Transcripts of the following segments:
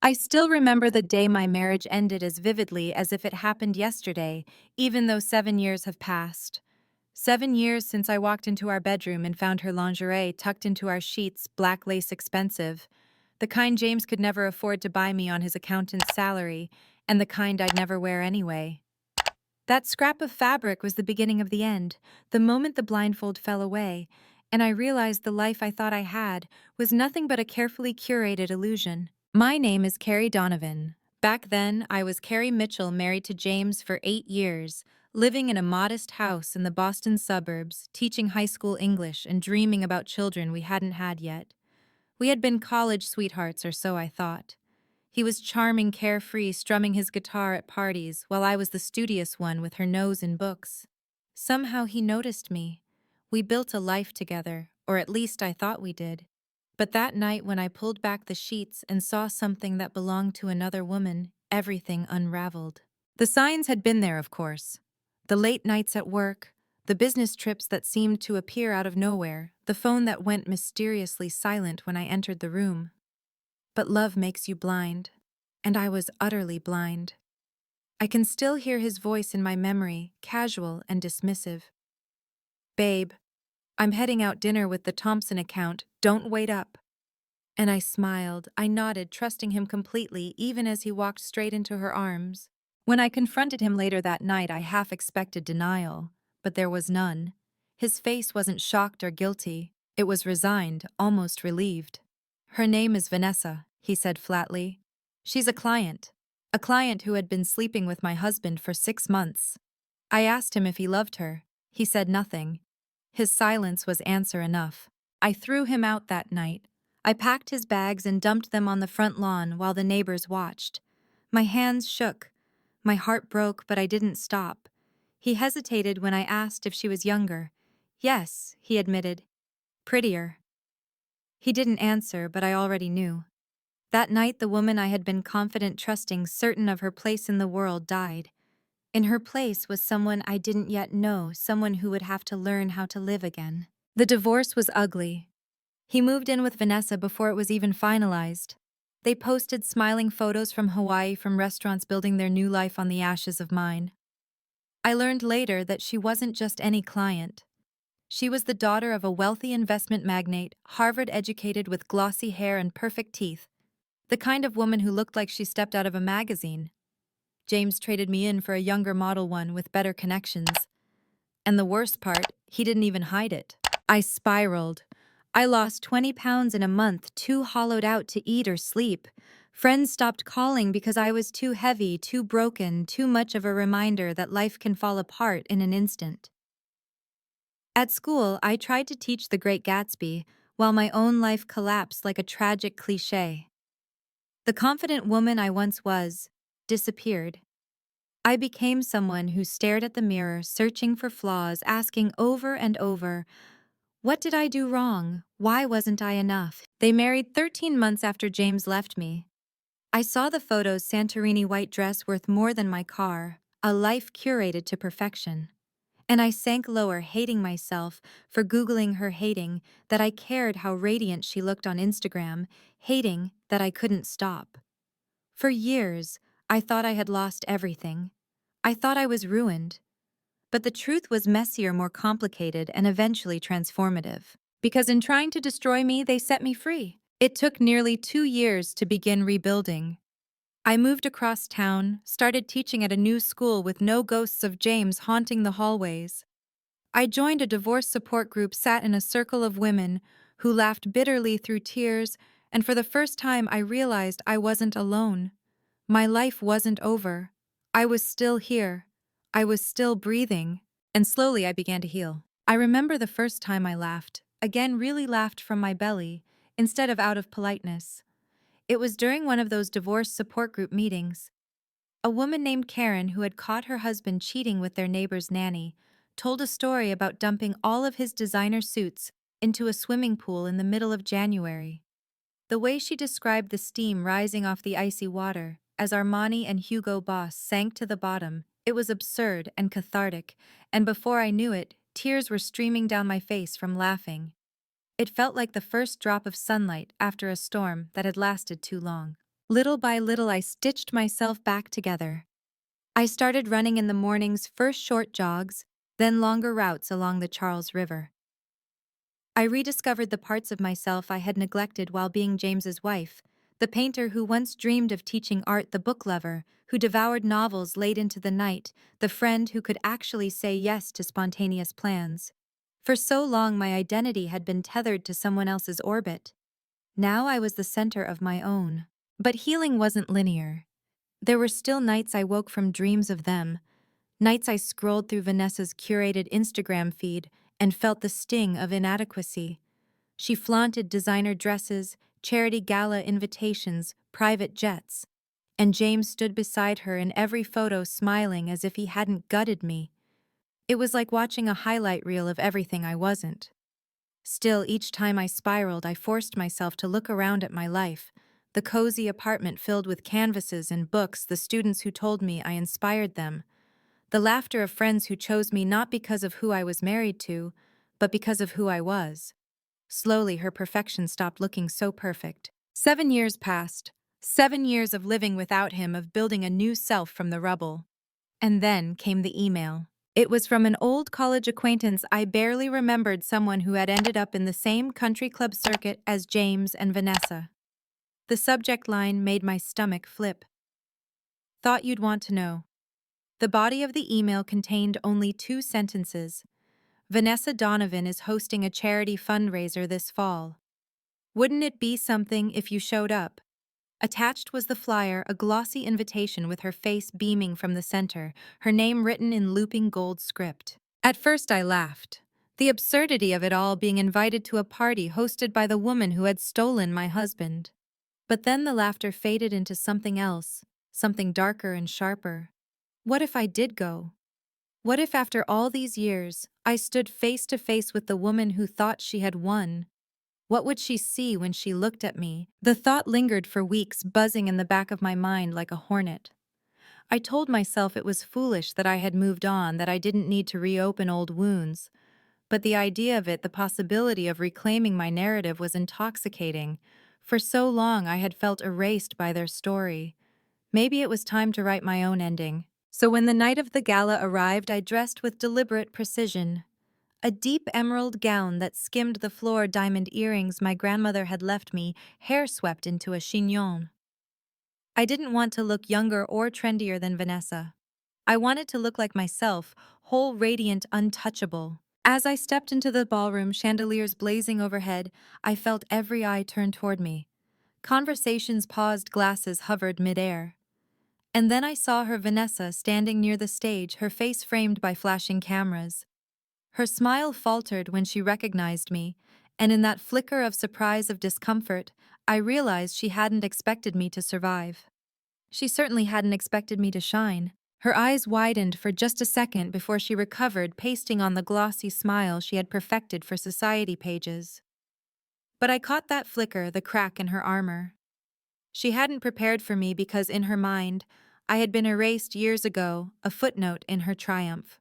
I still remember the day my marriage ended as vividly as if it happened yesterday, even though 7 years have passed. 7 years since I walked into our bedroom and found her lingerie tucked into our sheets, black lace expensive, the kind James could never afford to buy me on his accountant's salary, and the kind I'd never wear anyway. That scrap of fabric was the beginning of the end, the moment the blindfold fell away, and I realized the life I thought I had was nothing but a carefully curated illusion. My name is Carrie Donovan. Back then, I was Carrie Mitchell, married to James for 8 years, living in a modest house in the Boston suburbs, teaching high school English and dreaming about children we hadn't had yet. We had been college sweethearts, or so I thought. He was charming, carefree, strumming his guitar at parties, while I was the studious one with her nose in books. Somehow he noticed me. We built a life together, or at least I thought we did. But that night when I pulled back the sheets and saw something that belonged to another woman, everything unraveled. The signs had been there, of course. The late nights at work, the business trips that seemed to appear out of nowhere, the phone that went mysteriously silent when I entered the room. But love makes you blind, and I was utterly blind. I can still hear his voice in my memory, casual and dismissive. "Babe, I'm heading out dinner with the Thompson account, don't wait up." And I smiled, I nodded, trusting him completely, even as he walked straight into her arms. When I confronted him later that night, I half expected denial, but there was none. His face wasn't shocked or guilty, it was resigned, almost relieved. "Her name is Vanessa," he said flatly. "She's a client who had been sleeping with my husband for 6 months." I asked him if he loved her. He said nothing. His silence was answer enough. I threw him out that night. I packed his bags and dumped them on the front lawn while the neighbors watched. My hands shook. My heart broke, but I didn't stop. He hesitated when I asked if she was younger. "Yes," he admitted. "Prettier." He didn't answer, but I already knew. That night, the woman I had been confident, trusting, certain of her place in the world, died. In her place was someone I didn't yet know, someone who would have to learn how to live again. The divorce was ugly. He moved in with Vanessa before it was even finalized. They posted smiling photos from Hawaii, from restaurants, building their new life on the ashes of mine. I learned later that she wasn't just any client. She was the daughter of a wealthy investment magnate, Harvard-educated, with glossy hair and perfect teeth. The kind of woman who looked like she stepped out of a magazine. James traded me in for a younger model one with better connections. And the worst part, he didn't even hide it. I spiraled. I lost 20 pounds in a month, too hollowed out to eat or sleep. Friends stopped calling because I was too heavy, too broken, too much of a reminder that life can fall apart in an instant. At school, I tried to teach The Great Gatsby, while my own life collapsed like a tragic cliché. The confident woman I once was disappeared. I became someone who stared at the mirror, searching for flaws, asking over and over, "What did I do wrong? Why wasn't I enough?" They married 13 months after James left me. I saw the photos, Santorini white dress worth more than my car, a life curated to perfection. And I sank lower, hating myself for Googling her, hating that I cared how radiant she looked on Instagram, hating that I couldn't stop. For years, I thought I had lost everything. I thought I was ruined. But the truth was messier, more complicated, and eventually transformative. Because in trying to destroy me, they set me free. It took nearly 2 years to begin rebuilding. I moved across town, started teaching at a new school with no ghosts of James haunting the hallways. I joined a divorce support group, sat in a circle of women who laughed bitterly through tears, and for the first time I realized I wasn't alone. My life wasn't over. I was still here. I was still breathing. And slowly I began to heal. I remember the first time I laughed, again really laughed from my belly, instead of out of politeness. It was during one of those divorce support group meetings. A woman named Karen, who had caught her husband cheating with their neighbor's nanny, told a story about dumping all of his designer suits into a swimming pool in the middle of January. The way she described the steam rising off the icy water, as Armani and Hugo Boss sank to the bottom, it was absurd and cathartic, and before I knew it, tears were streaming down my face from laughing. It felt like the first drop of sunlight after a storm that had lasted too long. Little by little, I stitched myself back together. I started running in the mornings, first short jogs, then longer routes along the Charles River. I rediscovered the parts of myself I had neglected while being James's wife, the painter who once dreamed of teaching art, the book lover who devoured novels late into the night, the friend who could actually say yes to spontaneous plans. For so long, my identity had been tethered to someone else's orbit. Now I was the center of my own. But healing wasn't linear. There were still nights I woke from dreams of them, nights I scrolled through Vanessa's curated Instagram feed and felt the sting of inadequacy. She flaunted designer dresses, charity gala invitations, private jets. And James stood beside her in every photo, smiling as if he hadn't gutted me. It was like watching a highlight reel of everything I wasn't. Still, each time I spiraled, I forced myself to look around at my life. The cozy apartment filled with canvases and books, the students who told me I inspired them. The laughter of friends who chose me not because of who I was married to, but because of who I was. Slowly, her perfection stopped looking so perfect. 7 years passed. 7 years of living without him, of building a new self from the rubble. And then came the email. It was from an old college acquaintance I barely remembered, someone who had ended up in the same country club circuit as James and Vanessa. The subject line made my stomach flip. Thought you'd want to know. The body of the email contained only 2 sentences. Vanessa Donovan is hosting a charity fundraiser this fall. Wouldn't it be something if you showed up? Attached was the flyer, a glossy invitation with her face beaming from the center, her name written in looping gold script. At first I laughed. The absurdity of it all, being invited to a party hosted by the woman who had stolen my husband. But then the laughter faded into something else, something darker and sharper. What if I did go? What if after all these years, I stood face to face with the woman who thought she had won? What would she see when she looked at me? The thought lingered for weeks, buzzing in the back of my mind like a hornet. I told myself it was foolish, that I had moved on, that I didn't need to reopen old wounds. But the idea of it, the possibility of reclaiming my narrative, was intoxicating. For so long I had felt erased by their story. Maybe it was time to write my own ending. So when the night of the gala arrived, I dressed with deliberate precision. A deep emerald gown that skimmed the floor, diamond earrings my grandmother had left me, hair swept into a chignon. I didn't want to look younger or trendier than Vanessa. I wanted to look like myself, whole, radiant, untouchable. As I stepped into the ballroom, chandeliers blazing overhead, I felt every eye turn toward me. Conversations paused, glasses hovered midair. And then I saw her, Vanessa, standing near the stage, her face framed by flashing cameras. Her smile faltered when she recognized me, and in that flicker of surprise, of discomfort, I realized she hadn't expected me to survive. She certainly hadn't expected me to shine. Her eyes widened for just a second before she recovered, pasting on the glossy smile she had perfected for society pages. But I caught that flicker, the crack in her armor. She hadn't prepared for me because in her mind, I had been erased years ago, a footnote in her triumph.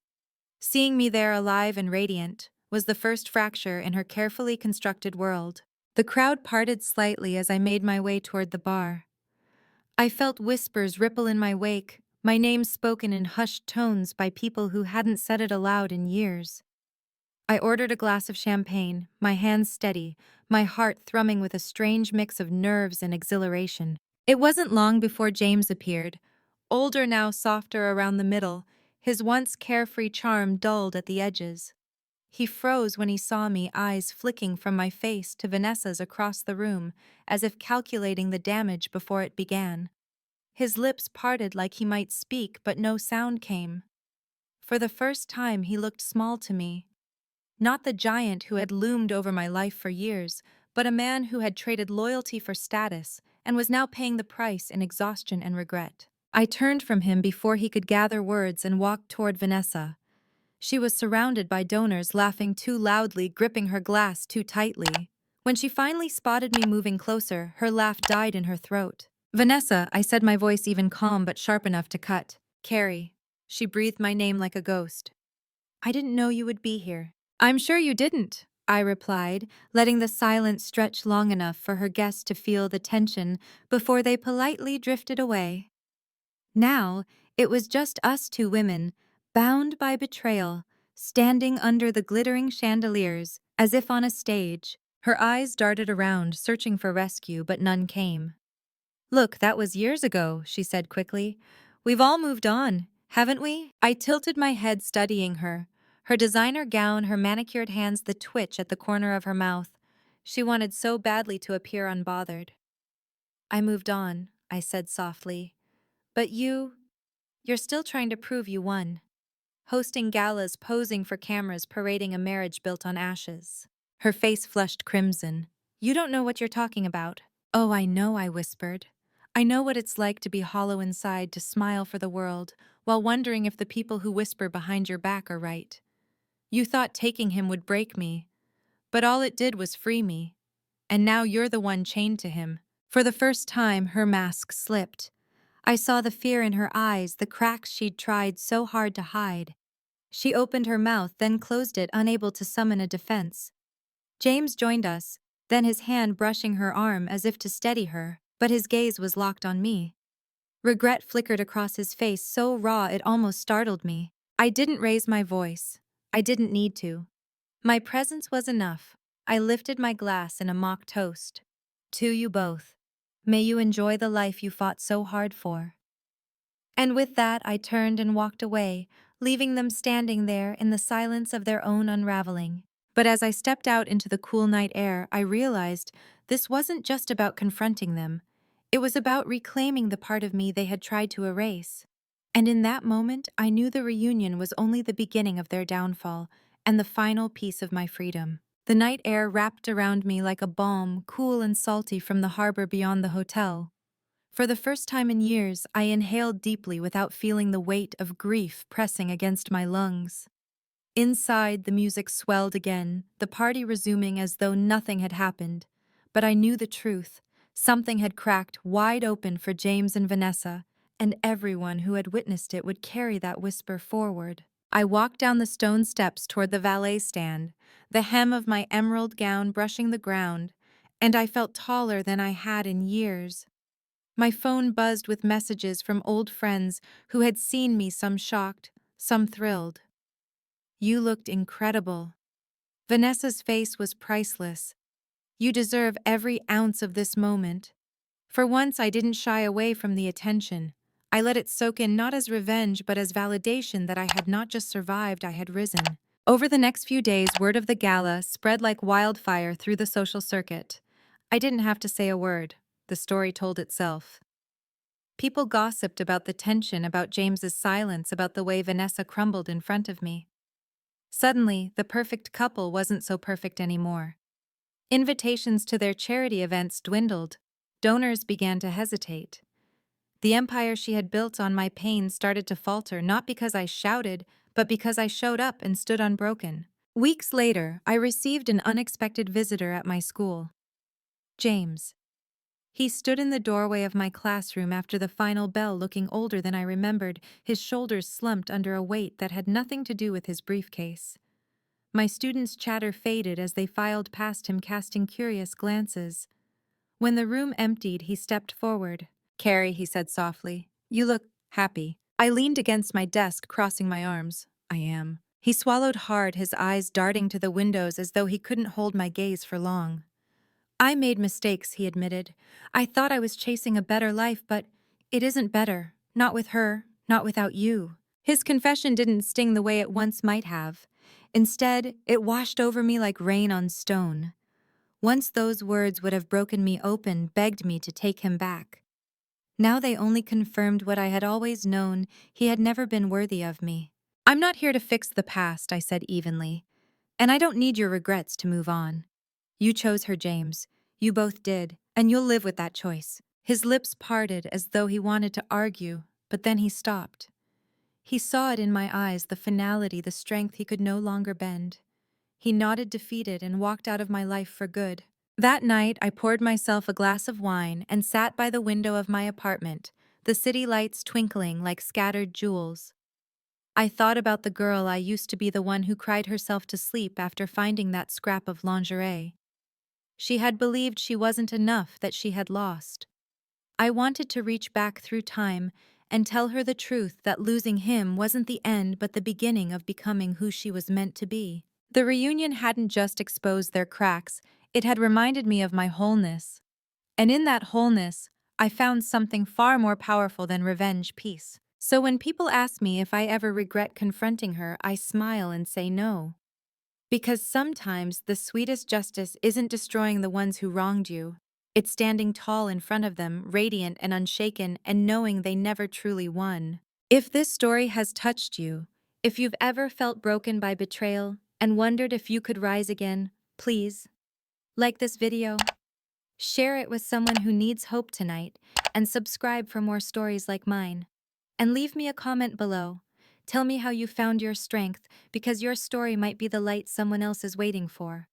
Seeing me there, alive and radiant, was the first fracture in her carefully constructed world. The crowd parted slightly as I made my way toward the bar. I felt whispers ripple in my wake, my name spoken in hushed tones by people who hadn't said it aloud in years. I ordered a glass of champagne, my hands steady, my heart thrumming with a strange mix of nerves and exhilaration. It wasn't long before James appeared, older now, softer around the middle, his once carefree charm dulled at the edges. He froze when he saw me, eyes flicking from my face to Vanessa's across the room, as if calculating the damage before it began. His lips parted like he might speak, but no sound came. For the first time, he looked small to me. Not the giant who had loomed over my life for years, but a man who had traded loyalty for status and was now paying the price in exhaustion and regret. I turned from him before he could gather words and walked toward Vanessa. She was surrounded by donors, laughing too loudly, gripping her glass too tightly. When she finally spotted me moving closer, her laugh died in her throat. "Vanessa," I said, my voice even calm but sharp enough to cut. "Carrie." She breathed my name like a ghost. "I didn't know you would be here." "I'm sure you didn't," I replied, letting the silence stretch long enough for her guests to feel the tension before they politely drifted away. Now, it was just us two women, bound by betrayal, standing under the glittering chandeliers, as if on a stage. Her eyes darted around, searching for rescue, but none came. "Look, that was years ago," she said quickly. "We've all moved on, haven't we?" I tilted my head, studying her. Her designer gown, her manicured hands, the twitch at the corner of her mouth. She wanted so badly to appear unbothered. "I moved on," I said softly. "But you're still trying to prove you won. Hosting galas, posing for cameras, parading a marriage built on ashes." Her face flushed crimson. "You don't know what you're talking about." "Oh, I know," I whispered. "I know what it's like to be hollow inside, to smile for the world, while wondering if the people who whisper behind your back are right. You thought taking him would break me, but all it did was free me. And now you're the one chained to him." For the first time, her mask slipped. I saw the fear in her eyes, the cracks she'd tried so hard to hide. She opened her mouth, then closed it, unable to summon a defense. James joined us, then his hand brushing her arm as if to steady her, but his gaze was locked on me. Regret flickered across his face, so raw it almost startled me. I didn't raise my voice. I didn't need to. My presence was enough. I lifted my glass in a mock toast. "To you both. May you enjoy the life you fought so hard for." And with that, I turned and walked away, leaving them standing there in the silence of their own unraveling. But as I stepped out into the cool night air, I realized this wasn't just about confronting them. It was about reclaiming the part of me they had tried to erase. And in that moment, I knew the reunion was only the beginning of their downfall and the final piece of my freedom. The night air wrapped around me like a balm, cool and salty from the harbor beyond the hotel. For the first time in years, I inhaled deeply without feeling the weight of grief pressing against my lungs. Inside, the music swelled again, the party resuming as though nothing had happened. But I knew the truth. Something had cracked wide open for James and Vanessa, and everyone who had witnessed it would carry that whisper forward. I walked down the stone steps toward the valet stand, the hem of my emerald gown brushing the ground, and I felt taller than I had in years. My phone buzzed with messages from old friends who had seen me, some shocked, some thrilled. "You looked incredible. Vanessa's face was priceless. You deserve every ounce of this moment." For once, I didn't shy away from the attention. I let it soak in, not as revenge but as validation that I had not just survived, I had risen. Over the next few days, word of the gala spread like wildfire through the social circuit. I didn't have to say a word. The story told itself. People gossiped about the tension, about James's silence, about the way Vanessa crumbled in front of me. Suddenly, the perfect couple wasn't so perfect anymore. Invitations to their charity events dwindled. Donors began to hesitate. The empire she had built on my pain started to falter, not because I shouted, but because I showed up and stood unbroken. Weeks later, I received an unexpected visitor at my school. James. He stood in the doorway of my classroom after the final bell, looking older than I remembered, his shoulders slumped under a weight that had nothing to do with his briefcase. My students' chatter faded as they filed past him, casting curious glances. When the room emptied, he stepped forward. "Carrie," he said softly, "you look happy." I leaned against my desk, crossing my arms. "I am." He swallowed hard, his eyes darting to the windows as though he couldn't hold my gaze for long. "I made mistakes," he admitted. "I thought I was chasing a better life, but it isn't better. Not with her, not without you." His confession didn't sting the way it once might have. Instead, it washed over me like rain on stone. Once those words would have broken me open, begged me to take him back. Now they only confirmed what I had always known: he had never been worthy of me. "I'm not here to fix the past," I said evenly. "And I don't need your regrets to move on. You chose her, James. You both did, and you'll live with that choice." His lips parted as though he wanted to argue, but then he stopped. He saw it in my eyes, the finality, the strength he could no longer bend. He nodded defeated and walked out of my life for good. That night, I poured myself a glass of wine and sat by the window of my apartment, the city lights twinkling like scattered jewels. I thought about the girl I used to be, the one who cried herself to sleep after finding that scrap of lingerie. She had believed she wasn't enough, that she had lost. I wanted to reach back through time and tell her the truth, that losing him wasn't the end but the beginning of becoming who she was meant to be. The reunion hadn't just exposed their cracks, it had reminded me of my wholeness. And in that wholeness, I found something far more powerful than revenge: peace. So when people ask me if I ever regret confronting her, I smile and say no. Because sometimes the sweetest justice isn't destroying the ones who wronged you. It's standing tall in front of them, radiant and unshaken, and knowing they never truly won. If this story has touched you, if you've ever felt broken by betrayal and wondered if you could rise again, please like this video, share it with someone who needs hope tonight, and subscribe for more stories like mine. And leave me a comment below. Tell me how you found your strength, because your story might be the light someone else is waiting for.